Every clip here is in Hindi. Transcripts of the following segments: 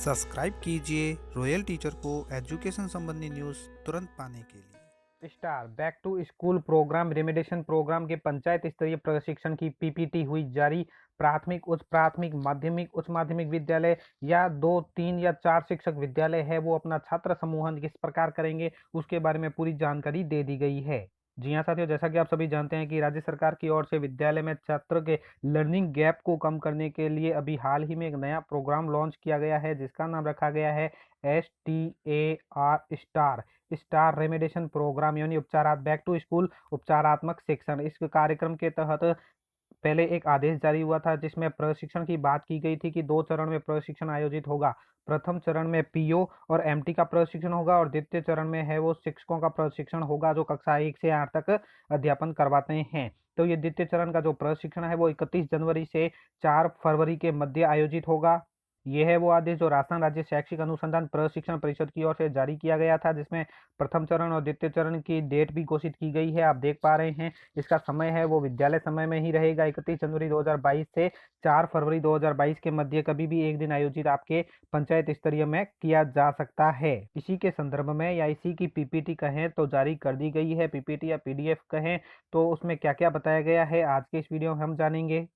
सब्सक्राइब कीजिए रॉयल टीचर को एजुकेशन संबंधी न्यूज़ तुरंत पाने के लिए। Star back to school program remediation program के पंचायत स्तरीय प्रशिक्षण की पीपीटी हुई जारी। प्राथमिक, उच्च प्राथमिक, माध्यमिक, उच्च माध्यमिक विद्यालय या 2, 3 या 4 शिक्षक विद्यालय है वो अपना छात्र समूहन किस प्रकार करेंगे उसके बारे में पूरी जानकारी दे दी गई है। जी हाँ साथियों, जैसा कि आप सभी जानते हैं कि राज्य सरकार की ओर से विद्यालय में छात्र के लर्निंग गैप को कम करने के लिए अभी हाल ही में एक नया प्रोग्राम लॉन्च किया गया है जिसका नाम रखा गया है स्टार स्टार रेमेडिएशन प्रोग्राम यानी उपचारात बैक टू स्कूल उपचारात्मक शिक्षण। इस कार्यक्रम के तहत पहले एक आदेश जारी हुआ था जिसमें प्रशिक्षण की बात की गई थी कि 2 चरण में प्रशिक्षण आयोजित होगा। प्रथम चरण में पीओ और एमटी का प्रशिक्षण होगा और द्वितीय चरण में है वो शिक्षकों का प्रशिक्षण होगा जो कक्षा 1 से 8 तक अध्यापन करवाते हैं। तो ये द्वितीय चरण का जो प्रशिक्षण है वो 31 जनवरी से 4 फरवरी के मध्य आयोजित होगा। ये है वो आदेश जो राजस्थान राज्य शैक्षिक अनुसंधान प्रशिक्षण परिषद की ओर से जारी किया गया था जिसमें प्रथम चरण और द्वितीय चरण की डेट भी घोषित की गई है। आप देख पा रहे हैं इसका समय है वो विद्यालय समय में ही रहेगा। 31 जनवरी 2022 से 4 फरवरी 2022 के मध्य कभी भी एक दिन आयोजित आपके पंचायत स्तरीय में किया जा सकता है। इसी के संदर्भ में या इसी की पीपीटी कहें तो जारी कर दी गई है। पीपीटी या पीडीएफ कहें तो उसमें क्या क्या बताया गया है आज के इस वीडियो में हम जानेंगे।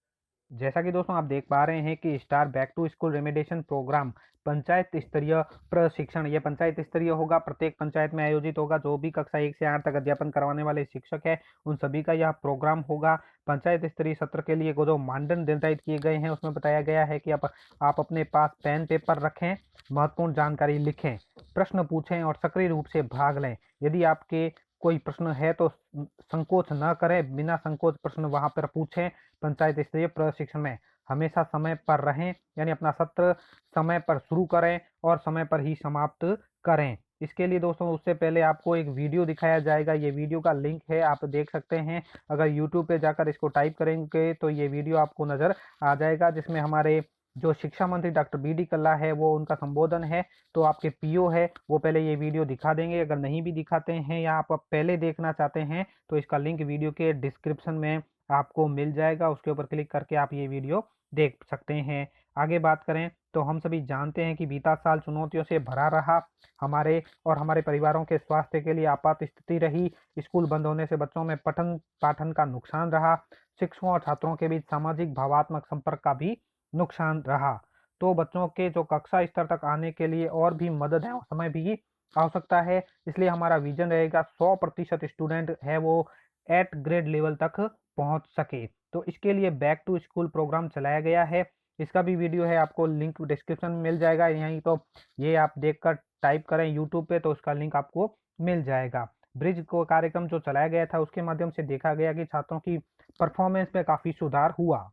जैसा कि दोस्तों आप देख पा रहे हैं कि star back to school remediation program panchayat स्तरीय प्रशिक्षण ये पंचायत स्तरीय होगा। प्रत्येक पंचायत में आयोजित होगा। जो भी कक्षा 1 से 8 तक अध्यापन करवाने वाले शिक्षक है उन सभी का यह प्रोग्राम होगा। पंचायत स्तरीय सत्र के लिए जो मानदंड निर्धारित किए गए हैं उसमें बताया गया है कि आप अपने पास पेन पेपर रखें, महत्वपूर्ण जानकारी लिखें, प्रश्न पूछें और सक्रिय रूप से भाग लें। यदि आपके कोई प्रश्न है तो संकोच न करें, बिना संकोच प्रश्न वहां पर पूछें। पंचायत स्तरीय प्रशिक्षण में हमेशा समय पर रहें यानी अपना सत्र समय पर शुरू करें और समय पर ही समाप्त करें। इसके लिए दोस्तों उससे पहले आपको एक वीडियो दिखाया जाएगा। ये वीडियो का लिंक है, आप देख सकते हैं। अगर यूट्यूब पे जाकर इसको टाइप करेंगे तो ये वीडियो आपको नजर आ जाएगा जिसमें हमारे जो शिक्षा मंत्री डॉक्टर बी डी कल्ला है वो उनका संबोधन है। तो आपके पीओ है वो पहले ये वीडियो दिखा देंगे। अगर नहीं भी दिखाते हैं या आप पहले देखना चाहते हैं तो इसका लिंक वीडियो के डिस्क्रिप्शन में आपको मिल जाएगा। उसके ऊपर क्लिक करके आप ये वीडियो देख सकते हैं। आगे बात करें तो हम सभी जानते हैं कि बीता साल चुनौतियों से भरा रहा। हमारे और हमारे परिवारों के स्वास्थ्य के लिए आपात स्थिति रही। स्कूल बंद होने से बच्चों में पठन पाठन का नुकसान रहा। शिक्षकों और छात्रों के बीच सामाजिक भावात्मक संपर्क का भी नुकसान रहा। तो बच्चों के जो कक्षा स्तर तक आने के लिए और भी मदद है और समय भी आवश्यकता है। इसलिए हमारा विजन रहेगा 100% स्टूडेंट है वो 8 ग्रेड लेवल तक पहुंच सके। तो इसके लिए बैक टू स्कूल प्रोग्राम चलाया गया है। इसका भी वीडियो है, आपको लिंक डिस्क्रिप्शन में मिल जाएगा। यहीं तो ये आप देखकर टाइप करें यूट्यूब पे तो उसका लिंक आपको मिल जाएगा। ब्रिज को कार्यक्रम जो चलाया गया था उसके माध्यम से देखा गया कि छात्रों की परफॉर्मेंस में काफी सुधार हुआ।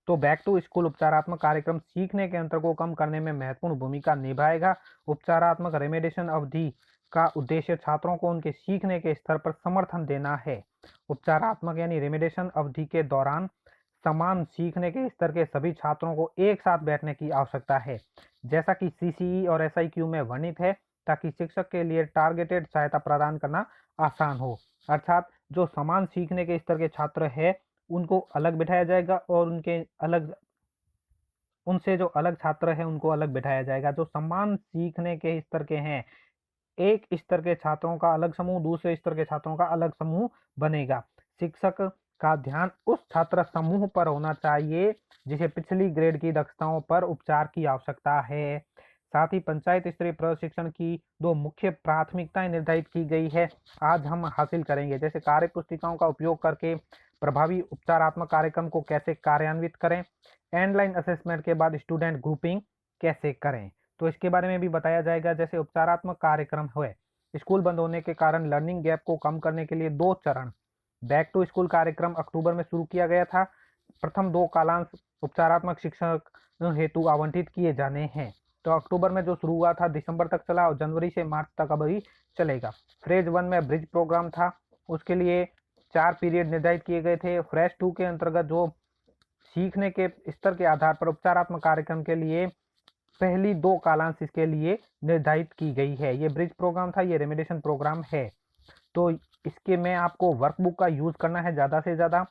तो बैक टू स्कूल उपचारात्मक कार्यक्रम सीखने के अंतर को कम करने में महत्वपूर्ण भूमिका निभाएगा। उपचारात्मक रेमेडिएशन अवधि का उद्देश्य छात्रों को उनके सीखने के स्तर पर समर्थन देना है। उपचारात्मक यानी रेमेडिएशन अवधि के दौरान समान सीखने के स्तर के सभी छात्रों को एक साथ बैठने की आवश्यकता है जैसा कि सीसीई और एसआईक्यू में वर्णित है, ताकि शिक्षक के लिए टारगेटेड सहायता प्रदान करना आसान हो। अर्थात जो समान सीखने के स्तर के छात्र है उनको अलग बिठाया जाएगा और उनसे जो अलग छात्र हैं उनको अलग बिठाया जाएगा। जो समान सीखने के स्तर के हैं, एक स्तर के छात्रों का अलग समूह, दूसरे स्तर के छात्रों का अलग समूह बनेगा। शिक्षक का ध्यान उस छात्र समूह पर होना चाहिए जिसे पिछली ग्रेड की दक्षताओं पर उपचार की आवश्यकता है। साथ ही पंचायत स्तरीय प्रशिक्षण की 2 मुख्य प्राथमिकताएं निर्धारित की गई है, आज हम हासिल करेंगे। जैसे कार्य पुस्तिकाओं का उपयोग करके प्रभावी उपचारात्मक कार्यक्रम को कैसे कार्यान्वित करें, एंडलाइन असेसमेंट के बाद स्टूडेंट ग्रुपिंग कैसे करें, तो इसके बारे में भी बताया जाएगा। जैसे उपचारात्मक कार्यक्रम हुए, स्कूल बंद होने के कारण लर्निंग गैप को कम करने के लिए 2 चरण बैक टू स्कूल कार्यक्रम अक्टूबर में शुरू किया गया था। प्रथम 2 कालांश उपचारात्मक शिक्षक हेतु आवंटित किए जाने हैं। तो अक्टूबर में जो शुरू हुआ था दिसंबर तक चला और जनवरी से मार्च तक अभी चलेगा। फेज 1 में ब्रिज प्रोग्राम था, उसके लिए 4 पीरियड निर्धारित किए गए थे। फेज 2 के अंतर्गत जो सीखने के स्तर के आधार पर उपचारात्मक कार्यक्रम के लिए पहली 2 कालांश इसके लिए निर्धारित की गई है। ये ब्रिज प्रोग्राम था, ये रेमेडिएशन प्रोग्राम है। तो इसके में आपको वर्कबुक का यूज करना है ज़्यादा से ज़्यादा।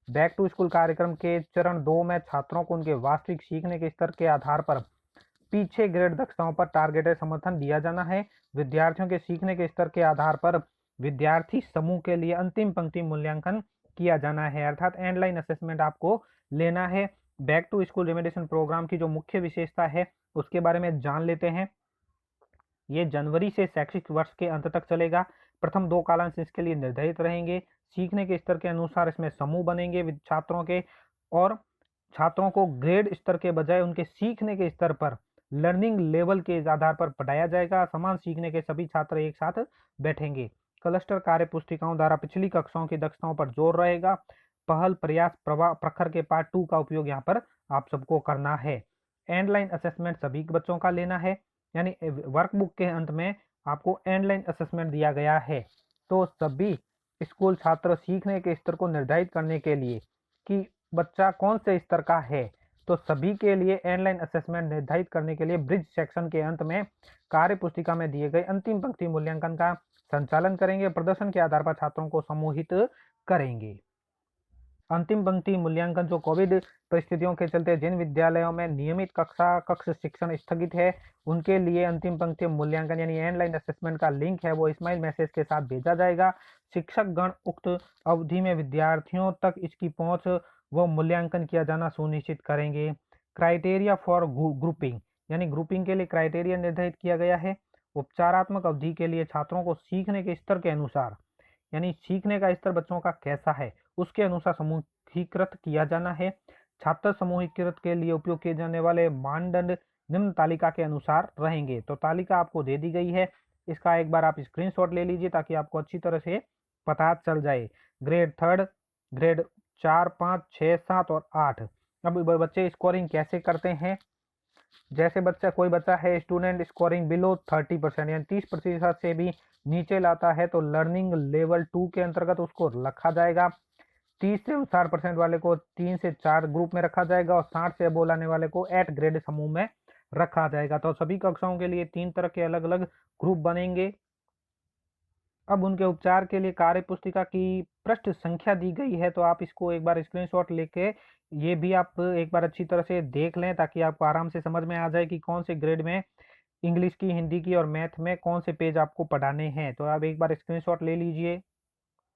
बैक टू स्कूल कार्यक्रम के चरण 2 में छात्रों को उनके वास्तविक सीखने के स्तर के आधार पर पीछे ग्रेड दक्षताओं पर टारगेटेड समर्थन दिया जाना है। विद्यार्थियों के सीखने के स्तर के आधार पर विद्यार्थी समूह के लिए अंतिम पंक्ति मूल्यांकन किया जाना है, अर्थात एंड लाइन असेसमेंट आपको लेना है। Back to school remediation program की जो मुख्य विशेषता है उसके बारे में जान लेते हैं। ये जनवरी से शैक्षिक वर्ष के अंत तक चलेगा। प्रथम 2 कालांश इसके लिए निर्धारित रहेंगे। सीखने के स्तर के अनुसार इसमें समूह बनेंगे छात्रों के, और छात्रों को ग्रेड स्तर के बजाय उनके सीखने के स्तर पर लर्निंग लेवल के आधार पर पढ़ाया जाएगा। समान सीखने के सभी छात्र एक साथ बैठेंगे। क्लस्टर कार्य पुस्तिकाओं द्वारा पिछली कक्षाओं की दक्षताओं पर जोर रहेगा। पहल, प्रयास, प्रवाह, प्रखर के पार्ट 2 का उपयोग यहाँ पर आप सबको करना है। एंड लाइन असेसमेंट सभी बच्चों का लेना है, यानी वर्कबुक के अंत में आपको एंड लाइन असेसमेंट दिया गया है। तो सभी स्कूल छात्र सीखने के स्तर को निर्धारित करने के लिए कि बच्चा कौन से स्तर का है, तो सभी के लिए एंड लाइन असेसमेंट निर्धारित करने के लिए ब्रिज सेक्शन के अंत में कार्य पुस्तिका में दिए गए अंतिम पंक्ति मूल्यांकन का संचालन करेंगे। प्रदर्शन के आधार पर छात्रों को समूहित करेंगे। अंतिम पंक्ति मूल्यांकन जो कोविड परिस्थितियों के चलते जिन विद्यालयों में नियमित कक्ष शिक्षण स्थगित है, उनके लिए अंतिम पंक्ति मूल्यांकन यानी एंड लाइन असेसमेंट का लिंक है वो स्माइल मैसेज के साथ भेजा जाएगा। शिक्षक गण उक्त अवधि में विद्यार्थियों तक इसकी पहुंच व मूल्यांकन किया जाना सुनिश्चित करेंगे। क्राइटेरिया फॉर ग्रुपिंग, यानी ग्रुपिंग के लिए क्राइटेरिया निर्धारित किया गया है। उपचारात्मक अवधि के लिए छात्रों को सीखने के स्तर के अनुसार, यानी सीखने का स्तर बच्चों का कैसा है उसके अनुसार समूहीकृत किया जाना है। छात्र समूहीकृत के लिए उपयोग किए जाने वाले मानदंड निम्न तालिका के अनुसार रहेंगे। तो तालिका आपको दे दी गई है, इसका एक बार आप स्क्रीनशॉट ले लीजिए ताकि आपको अच्छी तरह से पता चल जाए। ग्रेड 3, ग्रेड 4, 5, 6, 7 और 8। अब बच्चे स्कोरिंग कैसे करते हैं? जैसे कोई बच्चा है स्टूडेंट स्कोरिंग बिलो 30% यानी 30% से भी नीचे लाता है तो लर्निंग लेवल 2 के अंतर्गत उसको रखा जाएगा। 30 से 60% वाले को 3 से 4 ग्रुप में रखा जाएगा और 60 से अबोव लाने वाले को 8 ग्रेड समूह में रखा जाएगा। तो सभी कक्षाओं के लिए 3 तरह के अलग अलग ग्रुप बनेंगे। अब उनके उपचार के लिए कार्य पुस्तिका की पृष्ठ संख्या दी गई है, तो आप इसको एक बार स्क्रीनशॉट लेके ये भी आप एक बार अच्छी तरह से देख लें ताकि आपको आराम से समझ में आ जाए कि कौन से ग्रेड में इंग्लिश की, हिंदी की और मैथ में कौन से पेज आपको पढ़ाने हैं। तो आप एक बार स्क्रीनशॉट ले लीजिए।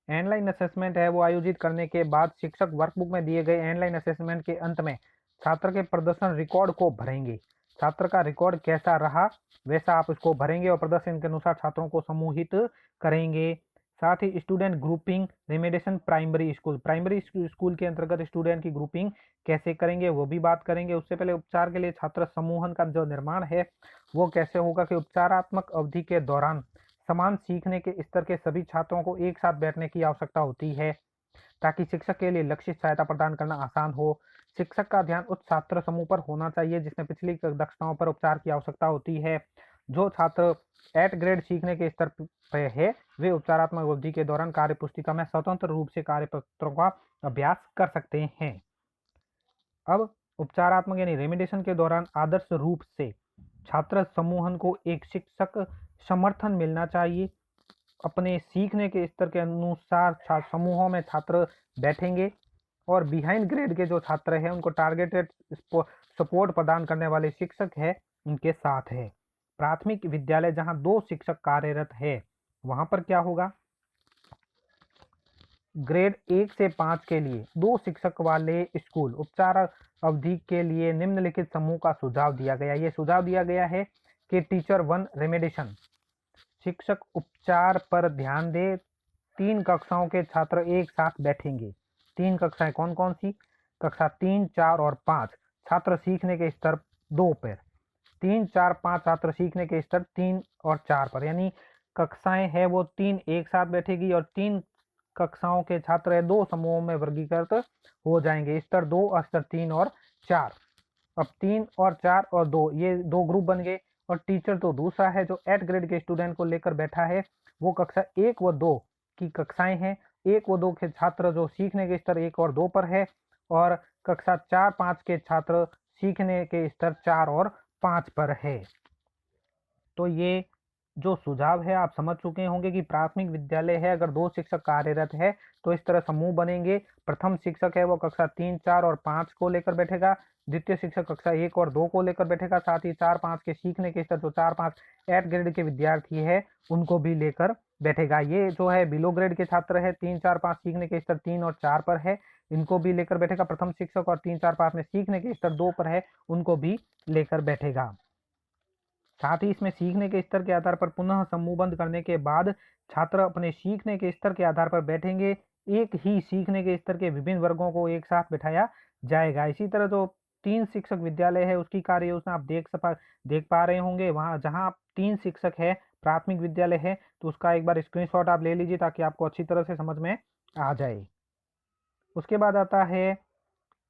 ऑनलाइन असेसमेंट है वो आयोजित करने के बाद शिक्षक वर्कबुक में दिए गए ऑनलाइन असेसमेंट के अंत में छात्र के प्रदर्शन रिकॉर्ड को भरेंगे। छात्र का रिकॉर्ड कैसा रहा वैसा आप उसको भरेंगे और प्रदर्शन के अनुसार छात्रों को समूहित करेंगे। साथ ही student grouping remediation primary school के अंतर्गत स्टूडेंट की ग्रुपिंग कैसे करेंगे वो भी बात करेंगे। उससे पहले उपचार के लिए छात्र समूहन का जो निर्माण है वो कैसे होगा कि उपचारात्मक अवधि के दौरान समान सीखने के स्तर के सभी छात्रों को एक साथ बैठने की आवश्यकता होती है ताकि शिक्षक के लिए लक्षित सहायता प्रदान करना आसान हो। शिक्षक का ध्यान उस छात्र समूह पर होना चाहिए जिसमें पिछली दक्षताओं पर उपचार की आवश्यकता होती है। जो छात्र 8 ग्रेड सीखने के स्तर पर है वे उपचारात्मक अवधि के दौरान कार्य पुस्तिका में स्वतंत्र रूप से कार्यपत्रों का अभ्यास कर सकते हैं। अब उपचारात्मक यानी रेमेडिएशन के दौरान आदर्श रूप से छात्र समूहन को एक शिक्षक समर्थन मिलना चाहिए। अपने सीखने के स्तर के अनुसार समूहों में छात्र बैठेंगे और बिहाइंड ग्रेड के जो छात्र हैं उनको टारगेटेड सपोर्ट प्रदान करने वाले शिक्षक है उनके साथ है। प्राथमिक विद्यालय जहां 2 शिक्षक कार्यरत है वहां पर क्या होगा? ग्रेड 1 से 5 के लिए 2 शिक्षक वाले स्कूल उपचार अवधि के लिए निम्नलिखित समूह का सुझाव दिया गया। ये सुझाव दिया गया है कि टीचर 1 रेमेडिएशन शिक्षक उपचार पर ध्यान दे। 3 कक्षाओं के छात्र एक साथ बैठेंगे। 3 कक्षाएं कौन कौन सी? कक्षा 3, 4 और 5 छात्र सीखने के स्तर 2 पर, 3, 4, 5 छात्र सीखने के स्तर 3 और 4 पर, यानी कक्षाएं है वो 3 एक साथ बैठेगी और 3 कक्षाओं के छात्र 2 समूहों में वर्गीकृत हो जाएंगे, स्तर 2, स्तर 3 और 4। अब 3 और 4 और 2 ये 2 ग्रुप बन गए और टीचर तो दूसरा है जो 8 ग्रेड के स्टूडेंट को लेकर बैठा है। वो कक्षा 1 व 2 की कक्षाएं हैं। 1 व 2 के छात्र जो सीखने के स्तर 1 और 2 पर है और कक्षा 4, 5 के छात्र सीखने के स्तर 4 और 5 पर है। तो ये जो सुझाव है आप समझ चुके होंगे कि प्राथमिक विद्यालय है, अगर 2 शिक्षक कार्यरत है तो इस तरह समूह बनेंगे। प्रथम शिक्षक है वो कक्षा 3, 4 और 5 को लेकर बैठेगा। द्वितीय शिक्षक कक्षा 1 और 2 को लेकर बैठेगा। साथ ही 4, 5 के सीखने के स्तर, जो 4, 5 8 ग्रेड के विद्यार्थी है उनको भी लेकर बैठेगा। ये जो है बिलो ग्रेड के छात्र है, 3, 4, 5 सीखने के स्तर 3 और 4 पर है, इनको भी लेकर बैठेगा। प्रथम शिक्षक और 3, 4, 5 में सीखने के स्तर 2 पर है, उनको भी लेकर बैठेगा। साथ ही इसमें सीखने के स्तर के आधार पर पुनः समूहबंद करने के बाद छात्र अपने सीखने के स्तर के आधार पर बैठेंगे। एक ही सीखने के स्तर के विभिन्न वर्गों को एक साथ बिठाया जाएगा। इसी तरह जो 3 शिक्षक विद्यालय है उसकी कार्य योजना आप देख पा रहे होंगे। वहाँ जहाँ 3 शिक्षक है, प्राथमिक विद्यालय है, तो उसका एक बार स्क्रीनशॉट आप ले लीजिए ताकि आपको अच्छी तरह से समझ में आ जाए। उसके बाद आता है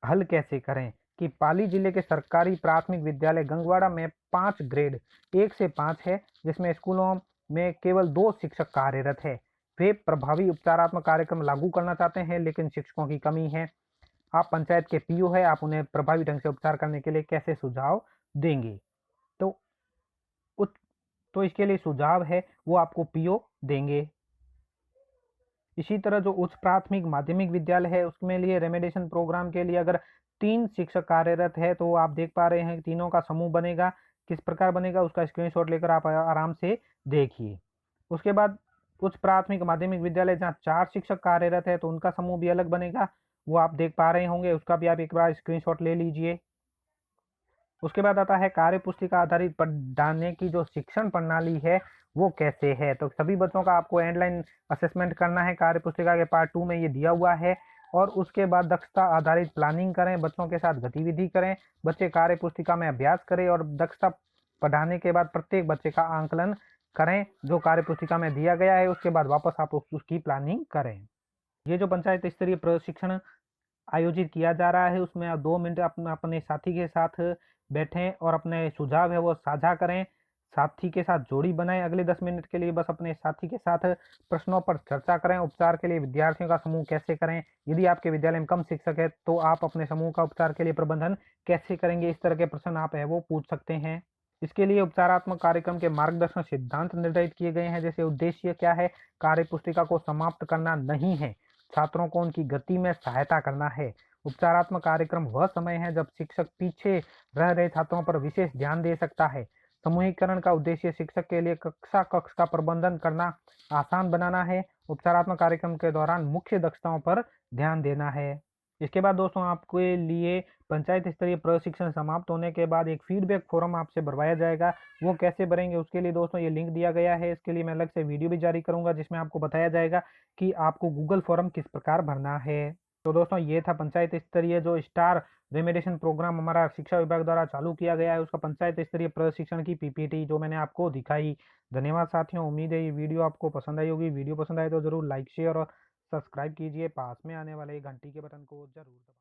हल कैसे करें, कि पाली जिले के सरकारी प्राथमिक विद्यालय गंगवाड़ा में 5 ग्रेड 1 से 5 है, जिसमें स्कूलों में केवल 2 शिक्षक कार्यरत है। वे प्रभावी उपचारात्मक कार्यक्रम लागू करना चाहते हैं लेकिन शिक्षकों की कमी है। आप पंचायत के पीओ है, आप उन्हें प्रभावी ढंग से उपचार करने के लिए कैसे सुझाव देंगे? तो उत, तो इसके लिए सुझाव है वो आपको पीओ देंगे। इसी तरह जो उच्च प्राथमिक माध्यमिक विद्यालय है उसमें लिए रेमेडिएशन प्रोग्राम के लिए अगर 3 शिक्षक कार्यरत है तो आप देख पा रहे हैं तीनों का समूह बनेगा। किस प्रकार बनेगा उसका स्क्रीनशॉट लेकर आप आराम से देखिए। उसके बाद उच्च प्राथमिक माध्यमिक विद्यालय जहाँ 4 शिक्षक कार्यरत है तो उनका समूह भी अलग बनेगा, वो आप देख पा रहे होंगे, उसका भी आप एक बार स्क्रीनशॉट ले लीजिए। उसके बाद आता है कार्य पुस्तिका आधारित पढ़ाने की जो शिक्षण प्रणाली है वो कैसे है। तो सभी बच्चों का आपको एंडलाइन असेसमेंट करना है, कार्य पुस्तिका के पार्ट 2 में ये दिया हुआ है। और उसके बाद दक्षता आधारित प्लानिंग करें, बच्चों के साथ गतिविधि करें, बच्चे कार्य पुस्तिका में अभ्यास करें और दक्षता पढ़ाने के बाद प्रत्येक बच्चे का आंकलन करें जो कार्य पुस्तिका में दिया गया है। उसके बाद वापस आप उसकी प्लानिंग करें। ये जो पंचायत स्तरीय प्रशिक्षण आयोजित किया जा रहा है उसमें आप 2 मिनट अपने साथी के साथ बैठें और अपने सुझाव है वो साझा करें। साथी के साथ जोड़ी बनाएं। अगले 10 मिनट के लिए बस अपने साथी के साथ प्रश्नों पर चर्चा करें। उपचार के लिए विद्यार्थियों का समूह कैसे करें, यदि आपके विद्यालय में कम शिक्षक है तो आप अपने समूह का उपचार के लिए प्रबंधन कैसे करेंगे, इस तरह के प्रश्न आप है वो पूछ सकते हैं। इसके लिए उपचारात्मक कार्यक्रम के मार्गदर्शन सिद्धांत निर्धारित किए गए हैं, जैसे उद्देश्य क्या है, कार्य पुस्तिका को समाप्त करना नहीं है, छात्रों को उनकी गति में सहायता करना है। उपचारात्मक कार्यक्रम वह समय है जब शिक्षक पीछे रह रहे छात्रों पर विशेष ध्यान दे सकता है। समूहीकरण का उद्देश्य शिक्षक के लिए कक्ष का प्रबंधन करना आसान बनाना है। उपचारात्मक कार्यक्रम के दौरान मुख्य दक्षताओं पर ध्यान देना है। इसके बाद दोस्तों आपके लिए पंचायत स्तरीय प्रशिक्षण समाप्त होने के बाद एक फीडबैक फॉर्म आपसे भरवाया जाएगा। वो कैसे भरेंगे उसके लिए दोस्तों ये लिंक दिया गया है, इसके लिए मैं अलग से वीडियो भी जारी करूंगा जिसमें आपको बताया जाएगा कि आपको गूगल फॉर्म किस प्रकार भरना है। तो दोस्तों ये था पंचायत स्तरीय जो स्टार रेमेडिएशन प्रोग्राम हमारा शिक्षा विभाग द्वारा चालू किया गया है उसका पंचायत स्तरीय प्रशिक्षण की पीपीटी जो मैंने आपको दिखाई। धन्यवाद साथियों, उम्मीद है ये वीडियो आपको पसंद आई होगी। वीडियो पसंद आए तो जरूर लाइक शेयर और सब्सक्राइब कीजिए। पास में आने वाले घंटी के बटन को जरूर दबाएं।